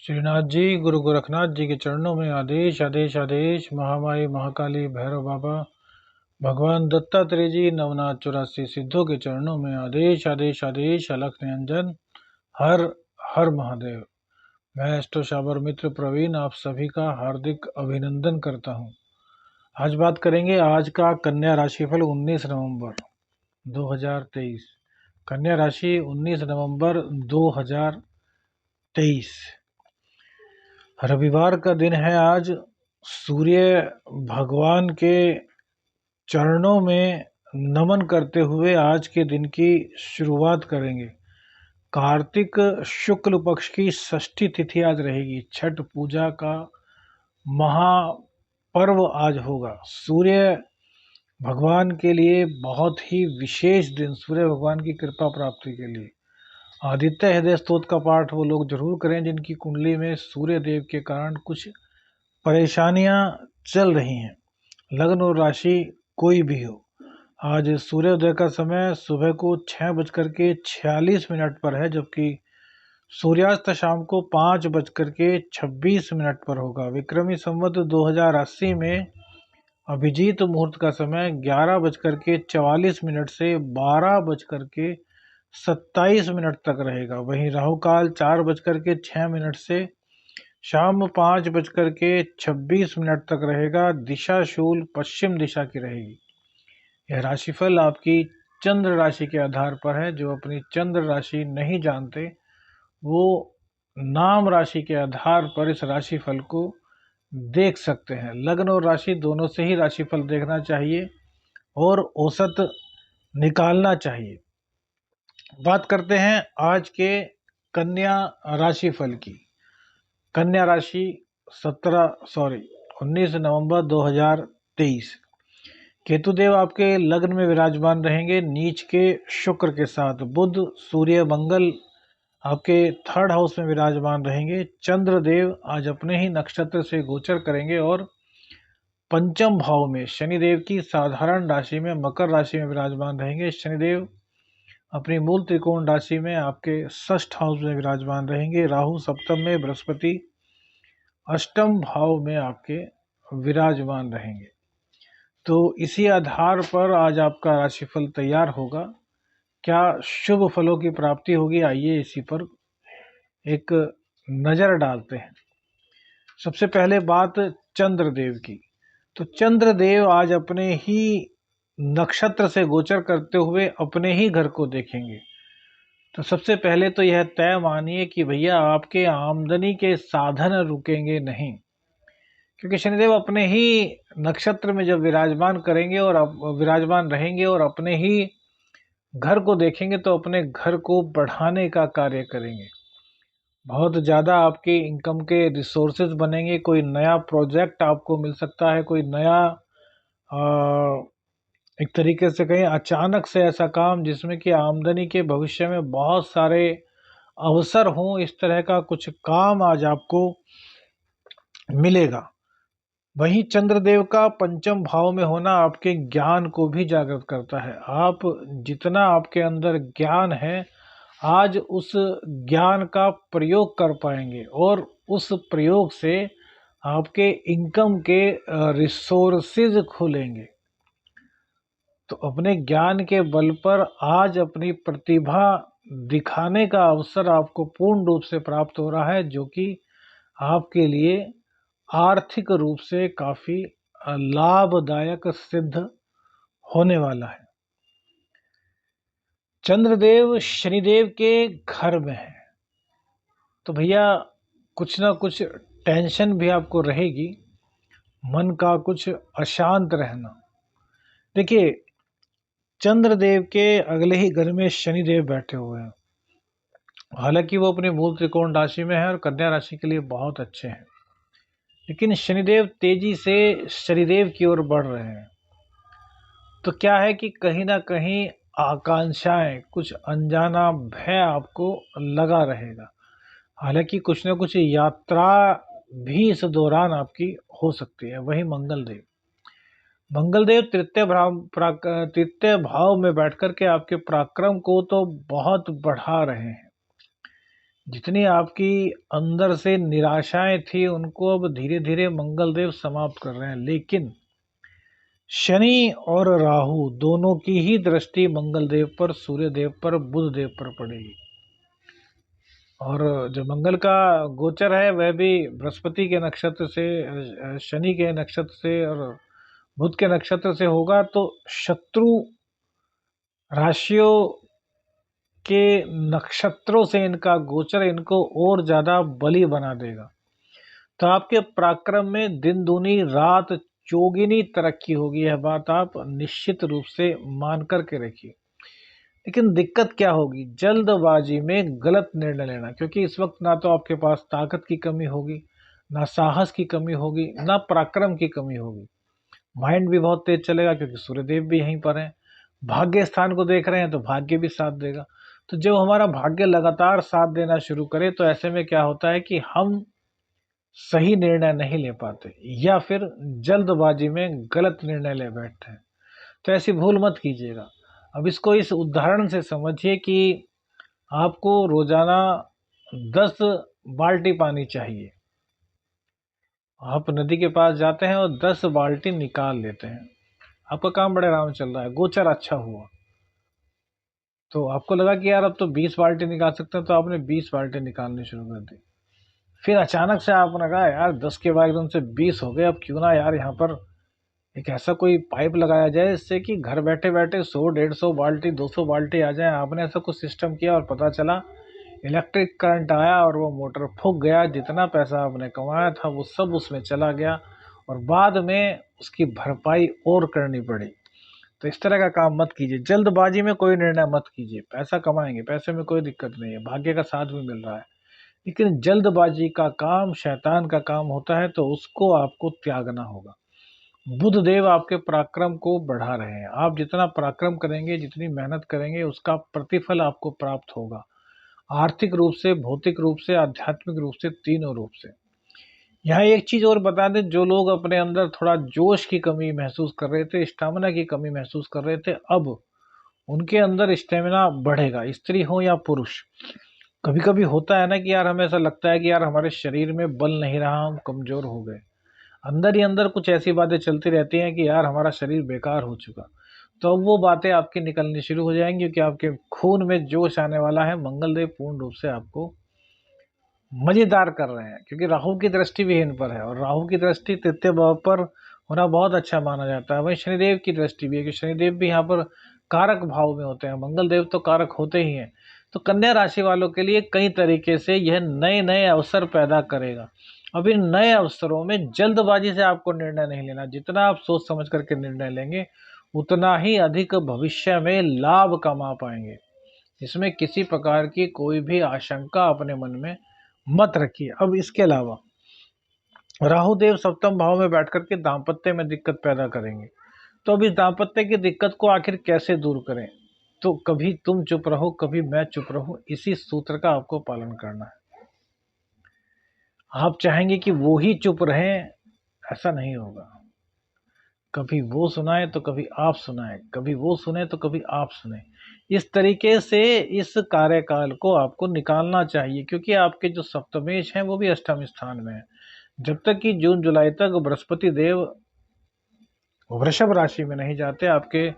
श्रीनाथ जी, गुरु गोरखनाथ जी के चरणों में आदेश आदेश आदेश। महामाई महाकाली भैरव बाबा, भगवान दत्तात्रेय जी, नवनाथ 84 सिद्धों के चरणों में आदेश आदेश आदेश। अलख निरंजन, हर हर महादेव। मैं एस्ट्रो शाबर मित्र प्रवीण आप सभी का हार्दिक अभिनंदन करता हूँ। आज बात करेंगे आज का कन्या राशिफल 19 नवंबर 2023। कन्या राशि 19 नवंबर 2023 रविवार का दिन है। आज सूर्य भगवान के चरणों में नमन करते हुए आज के दिन की शुरुआत करेंगे। कार्तिक शुक्ल पक्ष की षष्ठी तिथि आज रहेगी। छठ पूजा का महापर्व आज होगा। सूर्य भगवान के लिए बहुत ही विशेष दिन, सूर्य भगवान की कृपा प्राप्ति के लिए आदित्य हृदय स्तोत्र का पाठ वो लोग जरूर करें जिनकी कुंडली में सूर्य देव के कारण कुछ परेशानियां चल रही हैं। लग्न और राशि कोई भी हो, आज सूर्योदय का समय सुबह को 6:46 पर है, जबकि सूर्यास्त शाम को 5:26 पर होगा। विक्रमी संवत 2080 में अभिजीत मुहूर्त का समय 11:44 से 12:27 तक रहेगा। वहीं राहु काल 4:06 से शाम 5:26 तक रहेगा। दिशा शूल पश्चिम दिशा की रहेगी। यह राशिफल आपकी चंद्र राशि के आधार पर है। जो अपनी चंद्र राशि नहीं जानते वो नाम राशि के आधार पर इस राशिफल को देख सकते हैं। लग्न और राशि दोनों से ही राशिफल देखना चाहिए और औसत निकालना चाहिए। बात करते हैं आज के कन्या राशिफल की। कन्या राशि 19 नवंबर 2023। केतुदेव आपके लग्न में विराजमान रहेंगे नीच के शुक्र के साथ। बुध सूर्य मंगल आपके 3rd हाउस में विराजमान रहेंगे। चंद्रदेव आज अपने ही नक्षत्र से गोचर करेंगे और पंचम भाव में शनिदेव की साधारण राशि में मकर राशि में विराजमान रहेंगे। शनिदेव अपनी मूल त्रिकोण राशि में आपके 6th हाउस में विराजमान रहेंगे। राहु सप्तम में, बृहस्पति अष्टम भाव में आपके विराजमान रहेंगे। तो इसी आधार पर आज आपका राशिफल तैयार होगा। क्या शुभ फलों की प्राप्ति होगी, आइए इसी पर एक नजर डालते हैं। सबसे पहले बात चंद्रदेव की। तो चंद्रदेव आज अपने ही नक्षत्र से गोचर करते हुए अपने ही घर को देखेंगे। तो सबसे पहले तो यह तय मानिए कि भैया आपके आमदनी के साधन रुकेंगे नहीं, क्योंकि शनिदेव अपने ही नक्षत्र में जब विराजमान करेंगे और विराजमान रहेंगे और अपने ही घर को देखेंगे तो अपने घर को बढ़ाने का कार्य करेंगे। बहुत ज़्यादा आपकी इनकम के रिसोर्सेज बनेंगे। कोई नया प्रोजेक्ट आपको मिल सकता है, कोई नया एक तरीके से कहें अचानक से ऐसा काम जिसमें कि आमदनी के भविष्य में बहुत सारे अवसर हों। इस तरह का कुछ काम आज आपको मिलेगा। वहीं चंद्रदेव का पंचम भाव में होना आपके ज्ञान को भी जागृत करता है। आप जितना आपके अंदर ज्ञान है आज उस ज्ञान का प्रयोग कर पाएंगे और उस प्रयोग से आपके इनकम के रिसोर्सेज खुलेंगे। तो अपने ज्ञान के बल पर आज अपनी प्रतिभा दिखाने का अवसर आपको पूर्ण रूप से प्राप्त हो रहा है, जो कि आपके लिए आर्थिक रूप से काफी लाभदायक सिद्ध होने वाला है। चंद्रदेव शनिदेव के घर में है तो भैया कुछ ना कुछ टेंशन भी आपको रहेगी, मन का कुछ अशांत रहना। देखिए चंद्रदेव के अगले ही घर में शनिदेव बैठे हुए हैं। हालांकि वो अपने मूल त्रिकोण राशि में है और कन्या राशि के लिए बहुत अच्छे हैं, लेकिन शनिदेव तेजी से शनिदेव की ओर बढ़ रहे हैं। तो क्या है कि कहीं ना कहीं आकांक्षाएं, कुछ अनजाना भय आपको लगा रहेगा। हालांकि कुछ ना कुछ यात्रा भी इस दौरान आपकी हो सकती है। वही मंगलदेव तृतीय भाव में बैठ कर के आपके पराक्रम को तो बहुत बढ़ा रहे हैं, जितनी आपकी अंदर से निराशाएं थी उनको अब धीरे धीरे मंगलदेव समाप्त कर रहे हैं। लेकिन शनि और राहु दोनों की ही दृष्टि मंगलदेव पर, सूर्यदेव पर, बुध देव पर पड़ेगी। और जो मंगल का गोचर है वह भी बृहस्पति के नक्षत्र से, शनि के नक्षत्र से और बुध के नक्षत्र से होगा। तो शत्रु राशियों के नक्षत्रों से इनका गोचर इनको और ज्यादा बली बना देगा। तो आपके पराक्रम में दिन दूनी रात चौगुनी तरक्की होगी, यह बात आप निश्चित रूप से मान करके रखिए। लेकिन दिक्कत क्या होगी, जल्दबाजी में गलत निर्णय लेना, क्योंकि इस वक्त ना तो आपके पास ताकत की कमी होगी, ना साहस की कमी होगी, ना पराक्रम की कमी होगी। माइंड भी बहुत तेज चलेगा क्योंकि सूर्यदेव भी यहीं पर हैं, भाग्य स्थान को देख रहे हैं तो भाग्य भी साथ देगा। तो जब हमारा भाग्य लगातार साथ देना शुरू करे तो ऐसे में क्या होता है कि हम सही निर्णय नहीं ले पाते या फिर जल्दबाजी में गलत निर्णय ले बैठते हैं। तो ऐसी भूल मत कीजिएगा। अब इसको इस उदाहरण से समझिए कि आपको रोजाना 10 बाल्टी पानी चाहिए। आप नदी के पास जाते हैं और 10 बाल्टी निकाल लेते हैं। आपका काम बड़े आराम से चल रहा है, गोचर अच्छा हुआ, तो आपको लगा कि यार अब तो 20 बाल्टी निकाल सकते हैं, तो आपने 20 बाल्टी निकालनी शुरू कर दी। फिर अचानक से आपने कहा यार 10 के बाद एकदम से 20 हो गए, अब क्यों ना यार यहाँ पर एक ऐसा कोई पाइप लगाया जाए जिससे कि घर बैठे बैठे 100-150 बाल्टी 200 बाल्टी आ जाए। आपने ऐसा कुछ सिस्टम किया और पता चला इलेक्ट्रिक करंट आया और वो मोटर फूक गया, जितना पैसा आपने कमाया था वो सब उसमें चला गया और बाद में उसकी भरपाई और करनी पड़ी। तो इस तरह का काम मत कीजिए, जल्दबाजी में कोई निर्णय मत कीजिए। पैसा कमाएंगे, पैसे में कोई दिक्कत नहीं है, भाग्य का साथ भी मिल रहा है, लेकिन जल्दबाजी का काम शैतान का काम होता है, तो उसको आपको त्यागना होगा। बुध देव आपके पराक्रम को बढ़ा रहे हैं। आप जितना पराक्रम करेंगे, जितनी मेहनत करेंगे, उसका प्रतिफल आपको प्राप्त होगा, आर्थिक रूप से, भौतिक रूप से, आध्यात्मिक रूप से, तीनों रूप से। यहाँ एक चीज और बता दें, जो लोग अपने अंदर थोड़ा जोश की कमी महसूस कर रहे थे, स्टेमिना की कमी महसूस कर रहे थे, अब उनके अंदर स्टेमिना बढ़ेगा, स्त्री हो या पुरुष। कभी कभी होता है ना कि यार हमें ऐसा लगता है कि यार हमारे शरीर में बल नहीं रहा, हम कमजोर हो गए, अंदर ही अंदर कुछ ऐसी बातें चलती रहती हैं कि यार हमारा शरीर बेकार हो चुका। तो अब वो बातें आपकी निकलनी शुरू हो जाएंगी क्योंकि आपके खून में जोश आने वाला है। मंगलदेव पूर्ण रूप से आपको मजेदार कर रहे हैं, क्योंकि राहु की दृष्टि भी इन पर है और राहु की दृष्टि तृतीय भाव पर होना बहुत अच्छा माना जाता है। वहीं शनिदेव की दृष्टि भी है कि शनिदेव भी यहाँ पर कारक भाव में होते हैं, मंगलदेव तो कारक होते ही हैं। तो कन्या राशि वालों के लिए कई तरीके से यह नए नए अवसर पैदा करेगा। अब इन नए अवसरों में जल्दबाजी से आपको निर्णय नहीं लेना, जितना आप सोच समझ करके निर्णय लेंगे उतना ही अधिक भविष्य में लाभ कमा पाएंगे। इसमें किसी प्रकार की कोई भी आशंका अपने मन में मत रखिए। अब इसके अलावा राहु देव सप्तम भाव में बैठ करके दाम्पत्य में दिक्कत पैदा करेंगे। तो अब इस दाम्पत्य की दिक्कत को आखिर कैसे दूर करें, तो कभी तुम चुप रहो कभी मैं चुप रहूं, इसी सूत्र का आपको पालन करना है। आप चाहेंगे कि वो ही चुप रहें, ऐसा नहीं होगा। कभी वो सुनाए तो कभी आप सुनाए, कभी वो सुने तो कभी आप सुने। इस तरीके से इस कार्यकाल को आपको निकालना चाहिए, क्योंकि आपके जो सप्तमेश हैं वो भी अष्टम स्थान में है। जब तक कि जून जुलाई तक बृहस्पति देव वृषभ राशि में नहीं जाते, आपके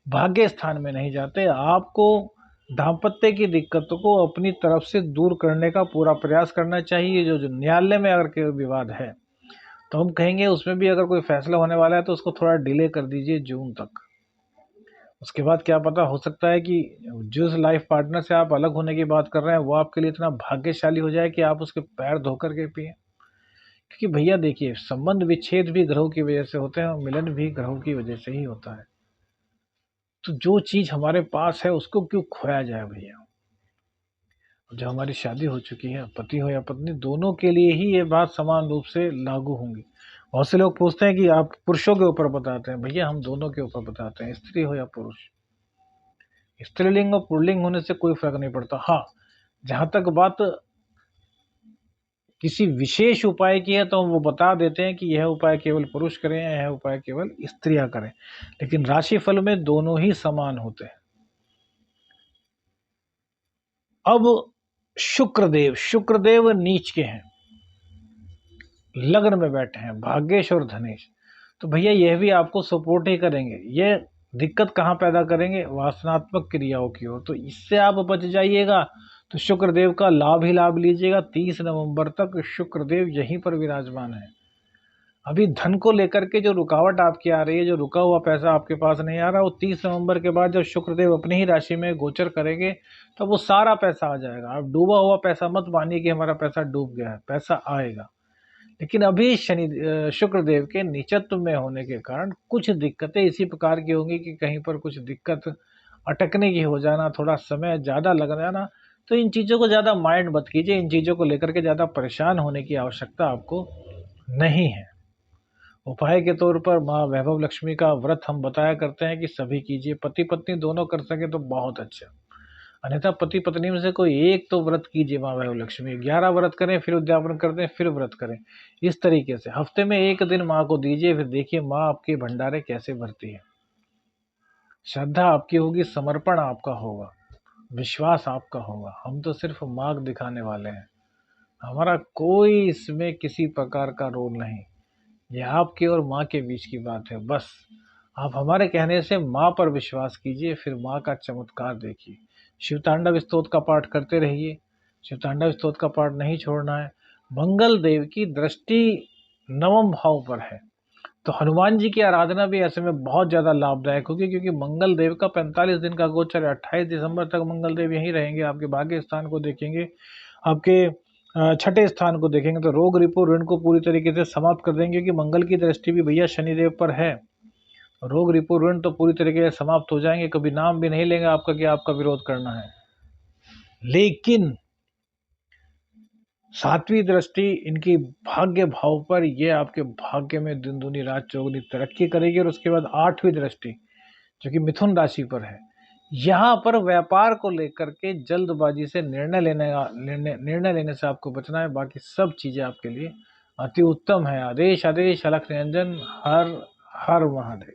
भाग्य स्थान में नहीं जाते, आपको दाम्पत्य की दिक्कतों को अपनी तरफ से दूर करने का पूरा प्रयास करना चाहिए। जो न्यायालय में अगर कोई विवाद है तो हम कहेंगे उसमें भी अगर कोई फैसला होने वाला है तो उसको थोड़ा डिले कर दीजिए जून तक। उसके बाद क्या पता, हो सकता है कि जिस लाइफ पार्टनर से आप अलग होने की बात कर रहे हैं वो आपके लिए इतना भाग्यशाली हो जाए कि आप उसके पैर धो करके पिए। क्योंकि भैया देखिए, संबंध विच्छेद भी ग्रहों की वजह से होते हैं और मिलन भी ग्रहों की वजह से ही होता है। तो जो चीज हमारे पास है उसको क्यों खोया जाए भैया। जब हमारी शादी हो चुकी है, पति हो या पत्नी, दोनों के लिए ही ये बात समान रूप से लागू होंगी। बहुत से लोग पूछते हैं कि आप पुरुषों के ऊपर बताते हैं, भैया हम दोनों के ऊपर बताते हैं, स्त्री हो या पुरुष। स्त्रीलिंग और पुल्लिंग होने से कोई फर्क नहीं पड़ता। हाँ, जहां तक बात किसी विशेष उपाय की है तो हम वो बता देते हैं कि यह उपाय केवल पुरुष करें, यह उपाय केवल स्त्रियां करें, लेकिन राशिफल में दोनों ही समान होते हैं। अब शुक्रदेव, शुक्रदेव नीच के हैं, लग्न में बैठे हैं, भाग्येश और धनेश, तो भैया यह भी आपको सपोर्ट ही करेंगे। ये दिक्कत कहाँ पैदा करेंगे? वासनात्मक क्रियाओं की ओर, तो इससे आप बच जाइएगा। तो शुक्रदेव का लाभ ही लाभ लीजिएगा। 30 नवंबर तक शुक्रदेव यहीं पर विराजमान है। अभी धन को लेकर के जो रुकावट आपकी आ रही है, जो रुका हुआ पैसा आपके पास नहीं आ रहा, वो 30 नवंबर के बाद जब शुक्रदेव अपनी ही राशि में गोचर करेंगे तो वो सारा पैसा आ जाएगा। आप डूबा हुआ पैसा मत मानिए कि हमारा पैसा डूब गया है, पैसा आएगा। लेकिन अभी शुक्रदेव के नीचत्व में होने के कारण कुछ दिक्कतें इसी प्रकार की होंगी कि कहीं पर कुछ दिक्कत अटकने की हो जाना, थोड़ा समय ज़्यादा लग जाना। तो इन चीज़ों को ज़्यादा माइंड मत कीजिए, इन चीज़ों को लेकर के ज़्यादा परेशान होने की आवश्यकता आपको नहीं है। उपाय के तौर पर माँ वैभव लक्ष्मी का व्रत हम बताया करते हैं कि सभी कीजिए, पति पत्नी दोनों कर सके तो बहुत अच्छा, अन्यथा पति पत्नी में से कोई एक तो व्रत कीजिए। माँ वैभव लक्ष्मी 11 व्रत करें, फिर उद्यापन कर दें, फिर व्रत करें। इस तरीके से हफ्ते में एक दिन माँ को दीजिए, फिर देखिए माँ आपके भंडारे कैसे भरती है। श्रद्धा आपकी होगी, समर्पण आपका होगा, विश्वास आपका होगा। हम तो सिर्फ मार्ग दिखाने वाले हैं, हमारा कोई इसमें किसी प्रकार का रोल नहीं। यह आपके और माँ के बीच की बात है बस। आप हमारे कहने से माँ पर विश्वास कीजिए, फिर माँ का चमत्कार देखिए। शिव तांडव स्तोत्र का पाठ करते रहिए, शिव तांडव स्तोत्र का पाठ नहीं छोड़ना है। मंगल देव की दृष्टि नवम भाव पर है, तो हनुमान जी की आराधना भी ऐसे में बहुत ज़्यादा लाभदायक होगी, क्योंकि मंगल देव का 45 दिन का गोचर है। 28 दिसंबर तक मंगल देव यहीं रहेंगे। आपके भाग्य स्थान को देखेंगे, आपके छठे स्थान को देखेंगे, तो रोग रिपो ऋण को पूरी तरीके से समाप्त कर देंगे, क्योंकि मंगल की दृष्टि भी भैया शनिदेव पर है। रोग रिपो ऋण तो पूरी तरीके से समाप्त हो जाएंगे, कभी नाम भी नहीं लेंगे आपका कि आपका विरोध करना है। लेकिन सातवीं दृष्टि इनकी भाग्य भाव पर, ये आपके भाग्य में दिन दूनी रात चौगुनी तरक्की करेगी। और उसके बाद आठवीं दृष्टि जो कि मिथुन राशि पर है, यहाँ पर व्यापार को लेकर के जल्दबाजी से निर्णय लेने से आपको बचना है। बाकी सब चीजें आपके लिए अति उत्तम है। आदेश आदेश अलख निरंजन, हर हर महादेव।